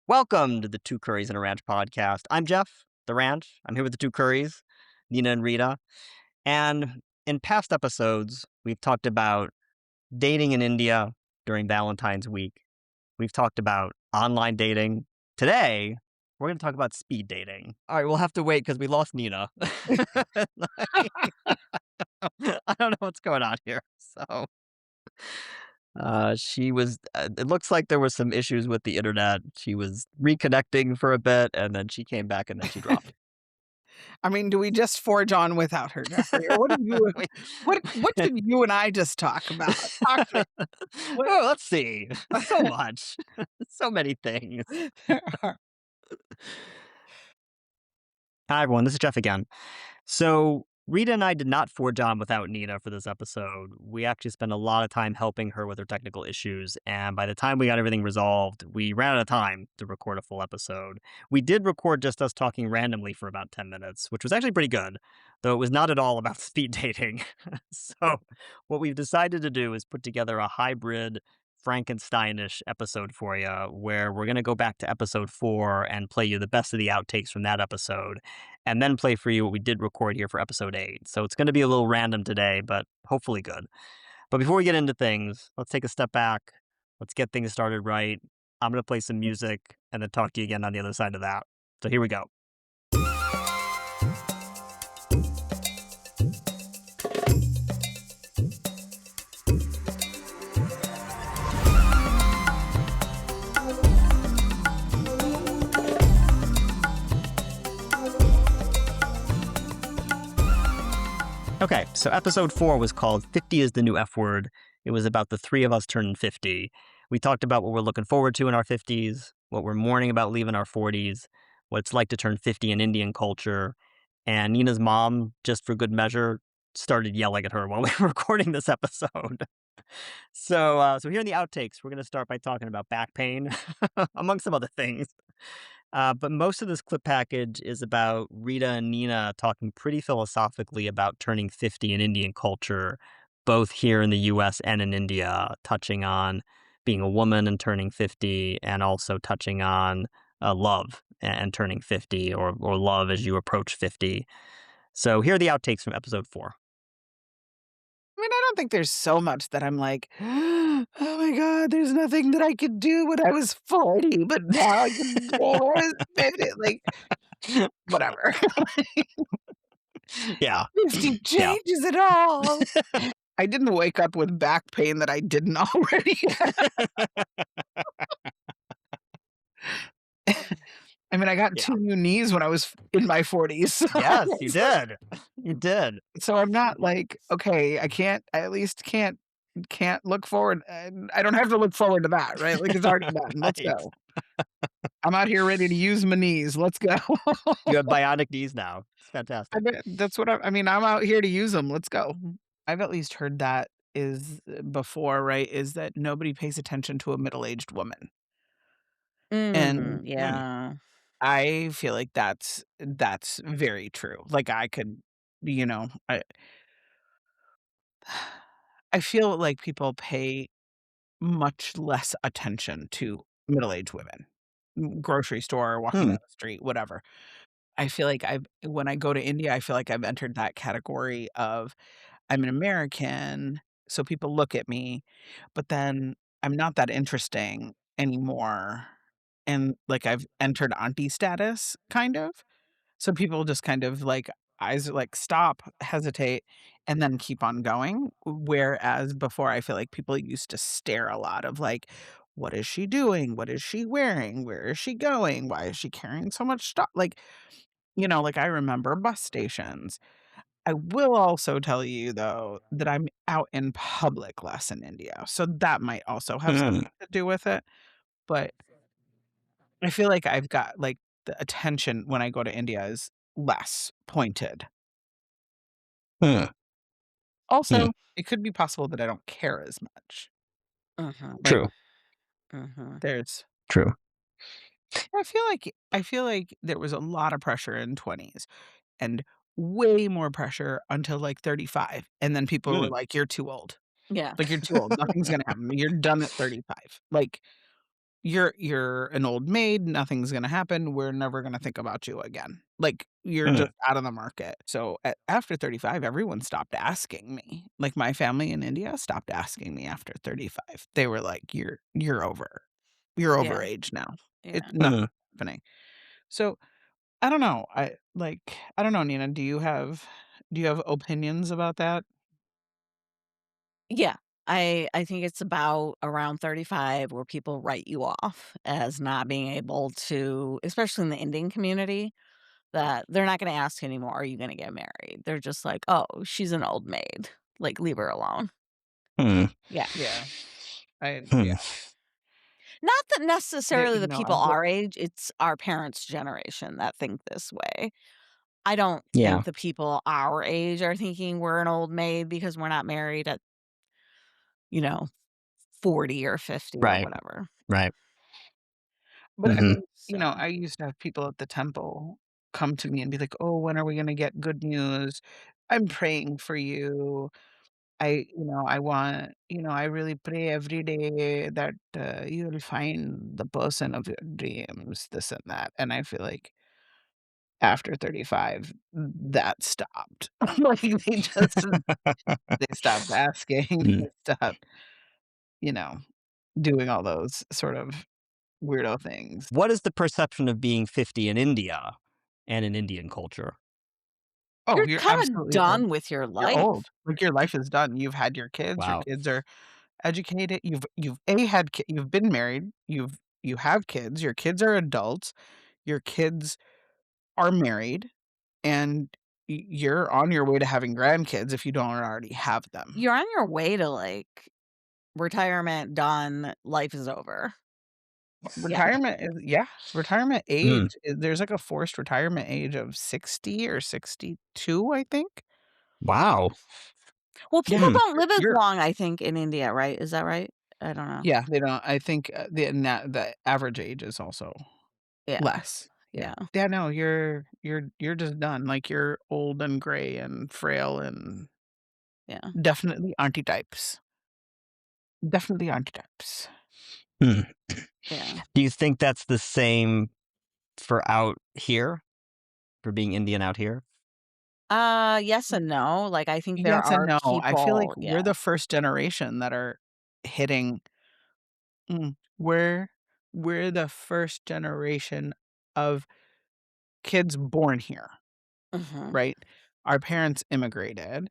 Welcome to the Two Curries and a Ranch podcast. I'm Jeff, the ranch. I'm here with the two Curries, Nina and Rita. And in past episodes, we've talked about dating in India during Valentine's week. We've talked about online dating. Today, we're going to talk about speed dating. All right, we'll have to wait because we lost Nina. I don't know what's going on here. It looks like there was some issues with the internet. She was reconnecting for a bit and then she came back and then she dropped. I mean, do we just forge on without her, Jeffrey? Or what did you We- what did you and I just talk about? Talk to me. What Oh, let's see. So much. So many things. there are. Hi, everyone. This is Jeff again. So, Rita and I did not forge on without Nina for this episode. We actually spent a lot of time helping her with her technical issues, and by the time we got everything resolved, we ran out of time to record a full episode. We did record just us talking randomly for about 10 minutes, which was actually pretty good, though it was not at all about speed dating. So, what we've decided to do is put together a hybrid Frankensteinish episode for you, where we're going to go back to episode 4 and play you the best of the outtakes from that episode and then play for you what we did record here for episode 8. So it's going to be a little random today, but hopefully good. But before we get into things, let's take a step back. Let's get things started right. I'm going to play some music and then talk to you again on the other side of that. So here we go. Okay, so episode 4 was called 50 is the New F Word. It was about the three of us turning 50. We talked about what we're looking forward to in our 50s, what we're mourning about leaving our 40s, what it's like to turn 50 in Indian culture. And Nina's mom, just for good measure, started yelling at her while we were recording this episode. So here in the outtakes, we're going to start by talking about back pain, among some other things. But most of this clip package is about Rita and Nina talking pretty philosophically about turning 50 in Indian culture, both here in the US and in India, touching on being a woman and turning 50, and also touching on love and turning 50 or love as you approach 50. So here are the outtakes from episode 4. I mean, I don't think there's so much that I'm like, "Oh my god, there's nothing that I could do when I was 40, but now I can do when I was 50." Like, whatever. Yeah. 50 Yeah. changes it all. I didn't wake up with back pain that I didn't already have. I mean, I got Yeah. 2 new knees when I was in my 40s, so Yes, you it's like did. You did. so I'm not like, "Okay, I at least can't look forward and I don't have to look forward to that," right? Like, it's already done, let's Right. go. I'm out here ready to use my knees, let's go. You have bionic knees now. It's fantastic. That's what I mean, I'm out here to use them. Let's go. I've at least heard that is before, right, is that nobody pays attention to a middle-aged woman, and Hmm. Yeah. I feel like that's very true. Like, I could, you know, I feel like people pay much less attention to middle-aged women. Grocery store, walking Hmm. down the street, whatever. I feel like I've when I go to India, I feel like I've entered that category of I'm an American, so people look at me, but then I'm not that interesting anymore, and, like, I've entered auntie status, kind of. So people just kind of, like, eyes are like, stop, hesitate, and then keep on going, whereas before, I feel like people used to stare a lot of, like, "What is she doing? What is she wearing? Where is she going? Why is she carrying so much stuff?" Like, like, I remember bus stations. I will also tell you, though, that I'm out in public less in India, so that might also have Hmm. something to do with it, but I feel like I've got, like, the attention when I go to India is less pointed. Hmm. Hmm. Also, it could be possible that I don't care as much. Mhm. Like, True. Mhm. there's True. I feel like there was a lot of pressure in 20s and way more pressure until, like, 35, and then people were Hmm. like, "You're too old." Yeah. Like, "You're too old. Nothing's gonna happen. You're done at 35." Like, you're an old maid, nothing's gonna happen, we're never gonna think about you again. Like, you're Hmm. just out of the market. So, after 35, everyone stopped asking me. Like, my family in India stopped asking me after 35. They were like, "You're over. You're over Yeah, age now. It's yeah. nothing Hmm. happening." So, I don't know. I don't know, Nina, do you have opinions about that? Yeah. I think it's about around 35 where people write you off as not being able to, especially in the Indian community, that they're not gonna ask anymore, "Are you gonna get married?" They're just like, "Oh, she's an old maid. Like, leave her alone." Hmm. Yeah. Yeah. Hmm. Yeah. Not that necessarily the No, people our age, it's our parents' generation that think this way. I don't Yeah. think the people our age are thinking we're an old maid because we're not married at, you know, 40 or 50 or Right. whatever. Right. but I Hmm. mean, So I used to have people at the temple come to me and be like, "Oh, when are we gonna get good news? I'm praying for you. I want, I really pray every day that you'll find the person of your dreams, this and that." And I feel like after 35, that stopped. Like they stopped asking, Hmm. they stopped, you know, doing all those sort of weirdo things. What is the perception of being 50 in India and in Indian culture? Oh, you're you're kinda absolutely old. done with your You're old. life. Like, your life is done. You've had your Wow. kids are educated, you've A, had ki you've been married, you have kids, your kids are adults, your kids are married, and you're on your way to having grandkids if you don't already have them. You're on your way to, like, retirement, done, life is over. Yeah. Retirement is yeah, retirement Mm. age, there's like a forced retirement age of 60 or 62, I think. Yeah. Wow. Well, people Yeah, Mm. don't live as you're long, I think, in India, right? Is that right? I don't know. yeah, they don't I think, the average age is also Yeah, less. Yeah. yeah, Yeah, no, you're just done, like, you're old and gray and frail and yeah. definitely archetypes. Definitely archetypes. Hmm. Yeah. Do you think that's the same for out here, for being Indian out here? Yes and no. Like, I think there Yes and are no. I feel like people we're yeah. the first generation that are hitting mm, we're we're the first generation of kids born here, Mhm. right? Our parents immigrated,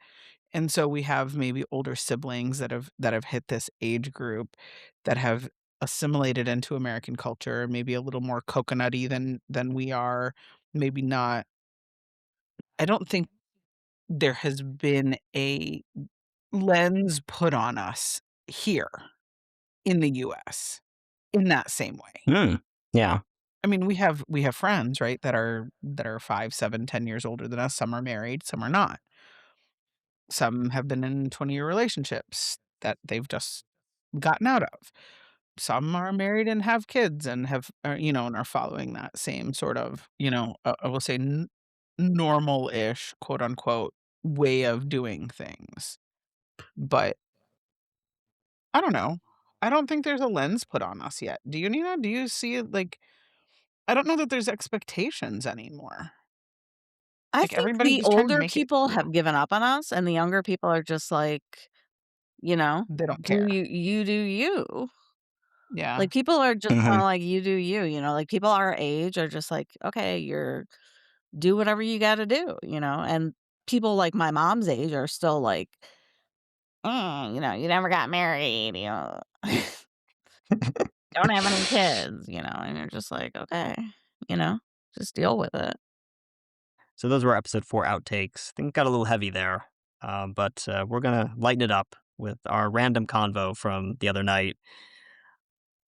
and so we have maybe older siblings that have hit this age group that have assimilated into American culture, maybe a little more coconutty than we are, maybe not. I don't think there has been a lens put on us here in the US in that same way. Mm. Yeah. I mean, we have friends, right, that are 5, 7, 10 years older than us. Some are married, some are not. Some have been in 20-year relationships that they've just gotten out of. Some are married and have kids and and are following that same sort of, I will say normal-ish, quote unquote, way of doing things. But I don't know. I don't think there's a lens put on us yet. Do you, Nina? Do you see it like I don't know that there's expectations anymore. I Like, think everybody's the just trying to older make it people through. have given up on us, and the younger people are just like, you know, They don't do care. you do you. Yeah. Like, people are just kinda Mhm. like, "You do you," like, people our age are just like, "Okay, do whatever you gotta do," and people like my mom's age are still like, "You never got married, don't have any kids," and you're just like, "Okay," you know, just deal with it. So those were episode 4 outtakes. I think it got a little heavy there, but we're gonna lighten it up with our random convo from the other night.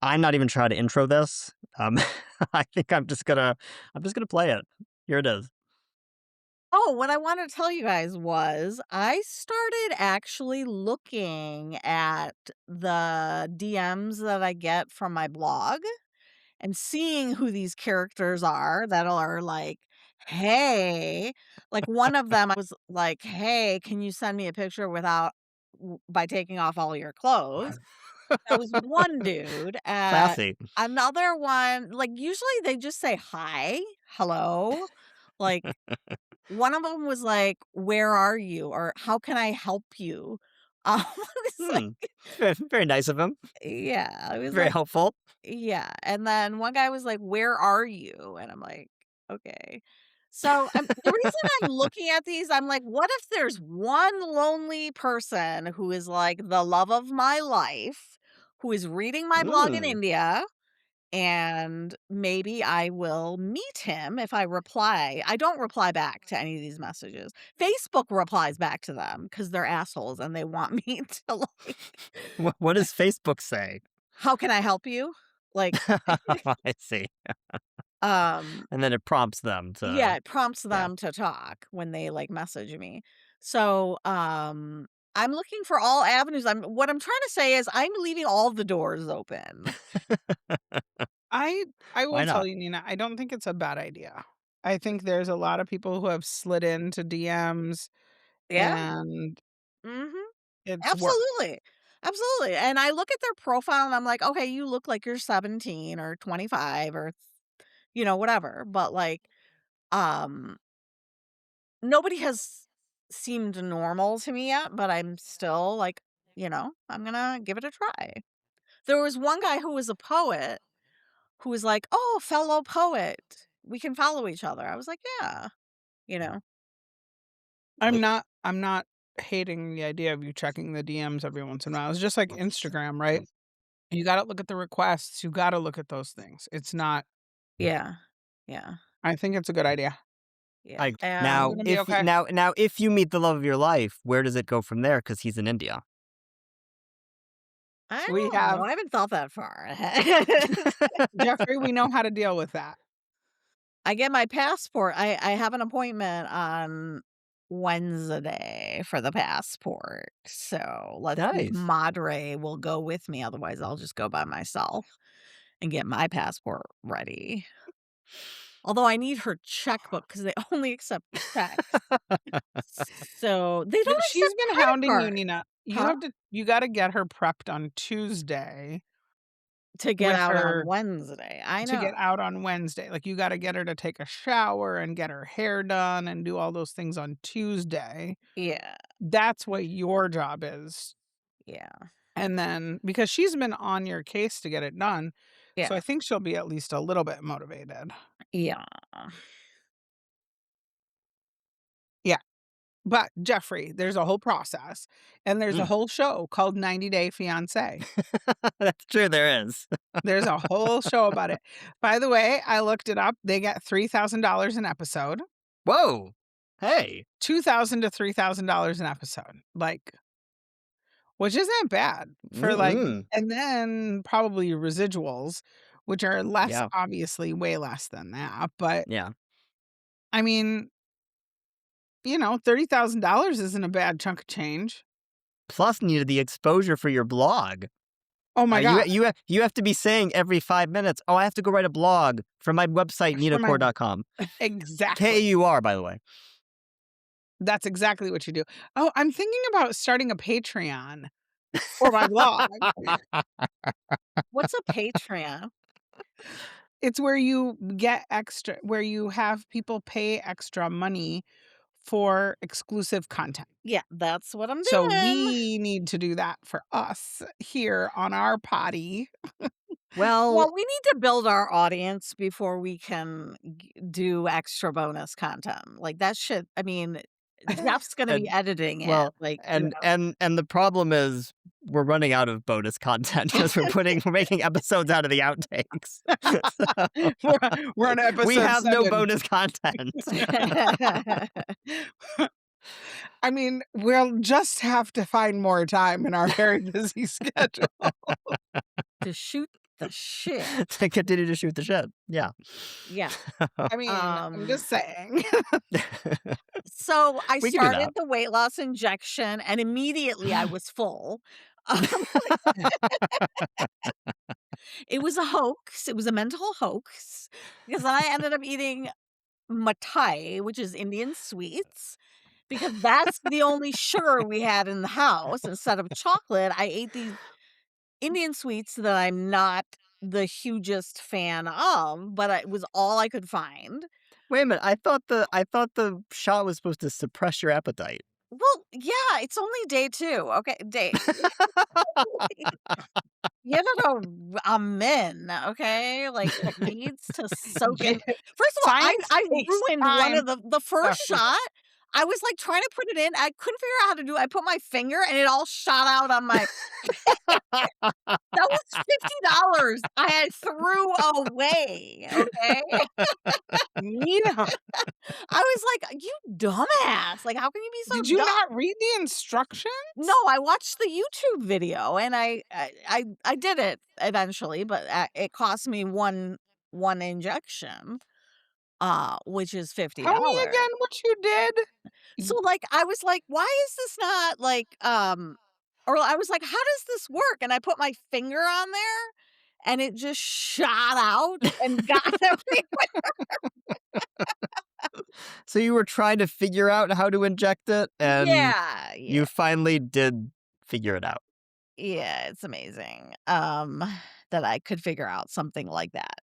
I'm not even trying to intro this. I think I'm just gonna play it. Here it is. Oh, what I wanted to tell you guys was I started actually looking at the DMs that I get from my blog and seeing who these characters are that are like, "Hey," like one of them I was like, "Hey, can you send me a picture by taking off all your clothes?" That was one dude. Classy. Another one, like, usually they just say hi, hello. Like, one of them was like, "Where are you?" or "How can I help you?" It's like Hmm. Very nice of him. yeah, it was Very like helpful. yeah, and then one guy was like, "Where are you?" And I'm like, "Okay." So, the reason I'm looking at these, I'm like, what if there's one lonely person who is like the love of my life, who is reading my blog in Mm. India, and maybe I will meet him if I reply. I don't reply back to any of these messages. Facebook replies back to them because 'cause they're assholes and they want me to, like, What does Facebook say? "How can I help you?" Like, I see. um And then it prompts them yeah, to it prompts yeah. them to talk when they, like, message me. So, I'm looking for all avenues. What I'm trying to say is I'm leaving all the doors open. I I will Why tell not? you, Nina, I don't think it's a bad idea. I think there's a lot of people who have slid into DMs Yeah, and mhm, it's worked. absolutely, absolutely, and I look at their profile and I'm like, "Okay, you look like you're 17 or 25 or, whatever," but, like, um, nobody has seemed normal to me yet, but I'm still like, I'm gonna give it a try. There was one guy who was a poet who was like, "Oh, fellow poet, we can follow each other." I was like, "Yeah," you know? I'm not hating the idea of you checking the DMs every once in a while. It's just like Instagram, right? You gotta look at the requests, you gotta look at those things. It's not Yeah. Yeah. I think it's a good idea. Yeah, Like You're now and gonna be if y okay. now if you meet the love of your life, where does it go from there? Because he's in India. I We don't know, have I haven't thought that far ahead. Jeffrey, we know how to deal with that. I get my passport. I have an appointment on Wednesday for the passport, so let's see if Nice. Madre will go with me, otherwise I'll just go by myself and get my passport ready. Although I need her checkbook because they only accept checks. So they don't She's accept been credit hounding you, cards. Nina. Huh? You gotta get her prepped on Tuesday To get with out on her Wednesday. I to know. get out on Wednesday. Like, you gotta get her to take a shower and get her hair done and do all those things on Tuesday. Yeah. That's what your job is. Yeah. And then because she's been on your case to get it done, so Yeah. I think she'll be at least a little bit motivated. Yeah. Yeah. But Jeffrey, there's a whole process and there's a Mm. whole show called 90 Day Fiancé. That's true, there is. There's a whole show about it. By the way, I looked it up. They get $3,000 an episode, Whoa. Hey. 2,000 to $3,000 an episode. Like, which isn't bad for like, Mm-mm. and then probably residuals, which are less, Yeah. obviously way less than that. But Yeah. I mean, $30,000 isn't a bad chunk of change. Plus needed the exposure for your blog. Oh my You god, you have to be saying every 5 minutes, "Oh, I have to go write a blog for my website, for my ninacore.com." exactly. KAUR, by the way. That's exactly what you do. Oh, I'm thinking about starting a Patreon for my blog. What's a Patreon? It's where you have people pay extra money for exclusive content. Yeah, that's what I'm So doing. we need to do that for us here on our potty. Well, Well, we need to build our audience before we can do extra bonus content. Like that shit. I mean, Jeff's going to be and editing it. well, Like, and the problem is we're running out of bonus content because we're making episodes out of the outtakes. we're, we're on We episode have no 7. bonus content. I mean, we'll just have to find more time in our very busy schedule. to shoot the shit. To continue to shoot the shit. Yeah. Yeah. I mean, I'm Um, just saying. so I We can do started that. the weight loss injection and immediately I was full. Um, it was a hoax. It was a mental hoax because I ended up eating Matai, which is Indian sweets, because that's the only sugar we had in the house. Instead of chocolate, I ate these Indian sweets that I'm not the hugest fan of, but it was all I could find. Wait a minute. I thought the shot was supposed to suppress your appetite. Well, yeah, it's only day 2, okay? Give it a min, okay? Like, it needs to soak in. Get First of all, science I takes ruined one time. of the first shot. I was, like, trying to put it in, I couldn't figure out how to do it. I put my finger and it all shot out on my that was $50 I threw away, okay? Yeah. I was like, "You dumbass, like, how can you be so Did you dumb?" not read the instructions? No, I watched the YouTube video and I did it eventually, but, it cost me one injection, which is Tell me $50. again what you did. So, like, I was like, "Why is this not, like, or I was like, "How does this work?" And I put my finger on there, and it just shot out and got everywhere. So you were trying to figure out how to inject it, and Yeah, yeah, you finally did figure it out. yeah, it's amazing, that I could figure out something like that.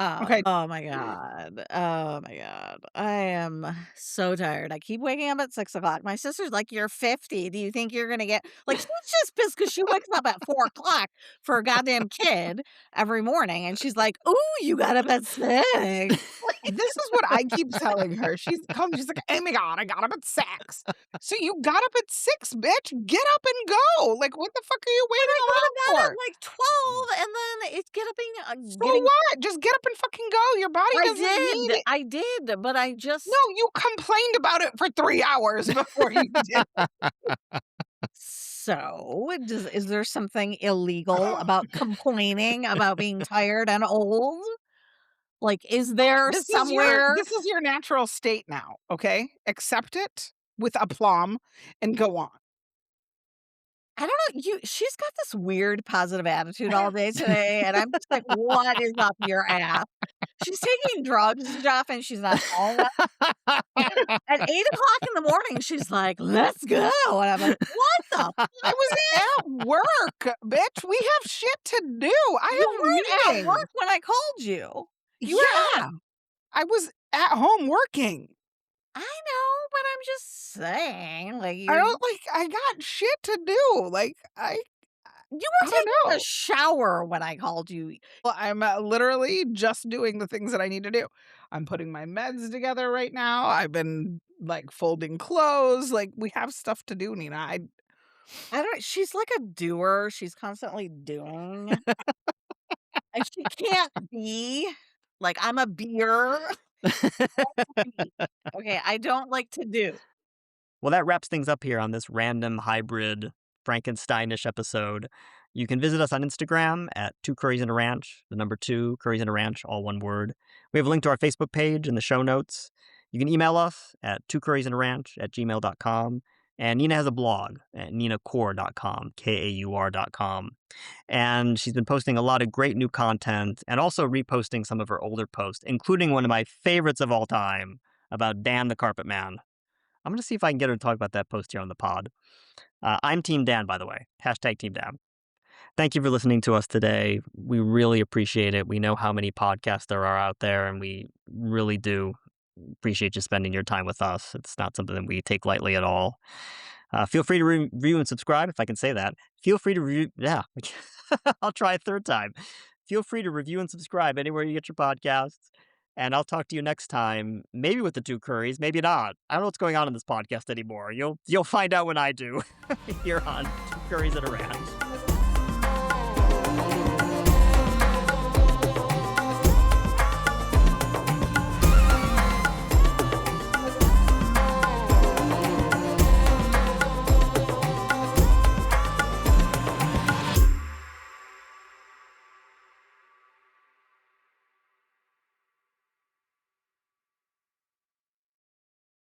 Okay. Oh my god. Oh my god. I am so tired. I keep waking up at 6 o'clock. My sister's like, "You're 50. Do you think you're gonna get" like, she's just pissed because she wakes up at 4 o'clock for a goddamn kid every morning, and she's like, "Ooh, you got up at 6." This is what I keep telling her. She's like, "Oh my god, I got up at 6." So you got up at 6, bitch. Get up and go. Like, what the fuck are you But waiting I go to bed around at, for? like, 12, and then it's So getting what? Just get up and fucking go. Your body doesn't need it. I did, but I No, just you complained about it for 3 hours before you did. so, is there something illegal about complaining about being tired and old? Like, is there somewhere This is your natural state now, okay? Accept it with aplomb and go on. I don't know, she's got this weird positive attitude all day today, and I'm just like, "What is up your ass?" She's taking drugs and stuff, and she's not telling us. At 8 o'clock in the morning, she's like, "Let's go," and I'm like, "What the I fuck?" was at work, bitch. We have shit to do. I You have weren't at meetings. work when I called you. You were at Yeah, I was at home working. I know, but I'm just saying, like, I you're don't like I got shit to do. Like you were I don't taking a know. shower when I called you. Well, I'm literally just doing the things that I need to do. I'm putting my meds together right now. I've been like folding clothes. Like we have stuff to do, Nina. I don't she's like a doer, she's constantly doing, and she can't be. Like, I'm a beer. Be. Okay, I don't like to do. Well, that wraps things up here on this random hybrid Frankensteinish episode. You can visit us on Instagram at Two Curries and a Ranch, the number two, Curries and a Ranch, all one word. We have a link to our Facebook page in the show notes. You can email us at twocurriesandararanch@gmail.com. And Nina has a blog at ninacore.com, Kaur.com. And she's been posting a lot of great new content and also reposting some of her older posts, including one of my favorites of all time about Dan the Carpet Man. I'm going to see if I can get her to talk about that post here on the pod. I'm Team Dan, by the way. Hashtag Team Dan. Thank you for listening to us today. We really appreciate it. We know how many podcasts there are out there, and we really do appreciate you spending your time with us. It's not something that we take lightly at all. Feel free to review and subscribe, if I can say that. Feel free to review. Yeah, I'll try a third time. Feel free to review and subscribe anywhere you get your podcasts. And I'll talk to you next time, maybe with the two curries, maybe not. I don't know what's going on in this podcast anymore. You'll find out when I do here on Two Curries and a Ranch.